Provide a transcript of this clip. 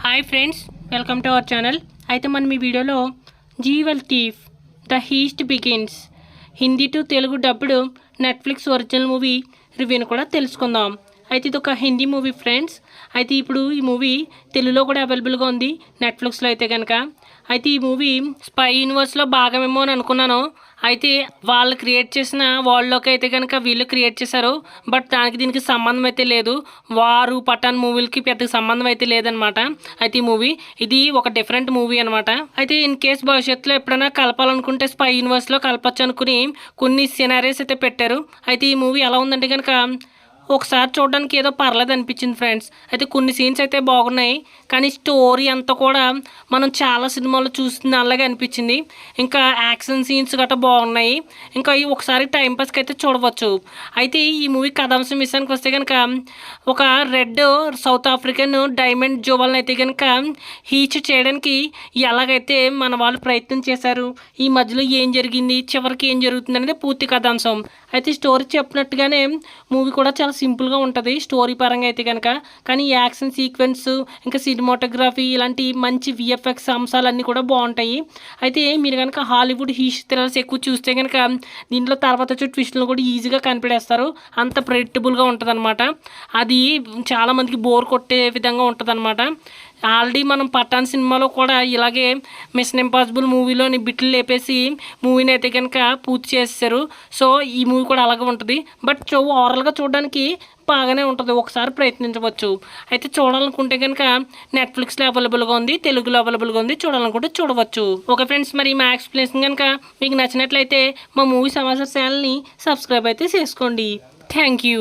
Hi friends, welcome to our channel. అయితే మనం ఈ వీడియోలో jewel thief the heist begins Hindi to Telugu dubbed Netflix original movie రివ్యూని కూడా తెలుసుకుందాం. అయితే ఇది ఒక హిందీ మూవీ ఫ్రెండ్స్. అయితే ఇప్పుడు ఈ మూవీ తెలుగులో కూడా అవైలబుల్గా ఉంది నెట్ఫ్లిక్స్లో అయితే కనుక. అయితే ఈ మూవీ స్పై యూనివర్స్లో భాగమేమో అని అనుకున్నాను. అయితే వాళ్ళు క్రియేట్ చేసిన వరల్డ్లోకి అయితే కనుక వీళ్ళు క్రియేట్ చేశారు. బట్ దానికి దీనికి సంబంధం అయితే లేదు. వారు పఠాన్ మూవీలకి పెద్ద సంబంధం అయితే లేదనమాట. అయితే ఈ మూవీ ఇది ఒక డిఫరెంట్ మూవీ అనమాట. అయితే ఇన్ కేస్ భవిష్యత్తులో ఎప్పుడైనా కలపాలనుకుంటే స్పై యూనివర్స్లో కలపచ్చు అనుకుని కొన్ని సినారీస్ అయితే పెట్టారు. అయితే ఈ మూవీ ఎలా ఉందంటే కనుక ఒకసారి చూడడానికి ఏదో పర్లేదు అనిపించింది ఫ్రెండ్స్. అయితే కొన్ని సీన్స్ అయితే బాగున్నాయి, కానీ స్టోరీ అంతా కూడా మనం చాలా సినిమాల్లో చూస్తున్న అలాగే అనిపించింది. ఇంకా యాక్షన్ సీన్స్ గట్రా బాగున్నాయి. ఇంకా ఈ ఒకసారి టైంపాస్కి అయితే చూడవచ్చు. అయితే ఈ మూవీ కథాంశం విషయానికి వస్తే కనుక ఒక రెడ్ సౌత్ ఆఫ్రికన్ డైమండ్ జువల్ని అయితే కనుక హీచ్ చేయడానికి ఎలాగైతే మన వాళ్ళు ప్రయత్నం చేశారు, ఈ మధ్యలో ఏం జరిగింది, చివరికి ఏం జరుగుతుంది అనేది పూర్తి కథాంశం. అయితే స్టోరీ చెప్పినట్టుగానే మూవీ కూడా చాలా సింపుల్గా ఉంటుంది స్టోరీ పరంగా అయితే కనుక. కానీ యాక్షన్ సీక్వెన్స్ ఇంకా సినిమాటోగ్రఫీ ఇలాంటి మంచి విఎఫ్ఎక్స్ అంశాలన్నీ కూడా బాగుంటాయి. అయితే మీరు కనుక హాలీవుడ్ హీష్ థ్రిల్లర్స్ ఎక్కువ చూస్తే కనుక దీంట్లో తర్వాత వచ్చే ట్విస్టులు కూడా ఈజీగా కనిపెడేస్తారు. అంత ప్రెడిక్టబుల్గా ఉంటుంది అనమాట. అది చాలామందికి బోర్ కొట్టే విధంగా ఉంటుంది అనమాట. ఆల్రెడీ మనం పఠాన్ సినిమాలో కూడా ఇలాగే మిషన్ ఇంపాసిబుల్ మూవీలోని బిట్లు లేపేసి మూవీని అయితే కనుక పూర్తి చేసేసారు. సో ఈ మూవీ కూడా అలాగే ఉంటుంది. బట్ ఓవరాల్గా చూడడానికి బాగానే ఉంటుంది, ఒకసారి ప్రయత్నించవచ్చు. అయితే చూడాలనుకుంటే కనుక నెట్ఫ్లిక్స్లో అవైలబుల్గా ఉంది, తెలుగులో అవైలబుల్గా ఉంది. చూడాలనుకుంటే చూడవచ్చు. ఓకే ఫ్రెండ్స్, మరి మా ఎక్స్ప్లెనేషన్ కనుక మీకు నచ్చినట్లయితే మా మూవీ సమాచార ఛానల్ని సబ్స్క్రైబ్ అయితే చేసుకోండి. Thank you.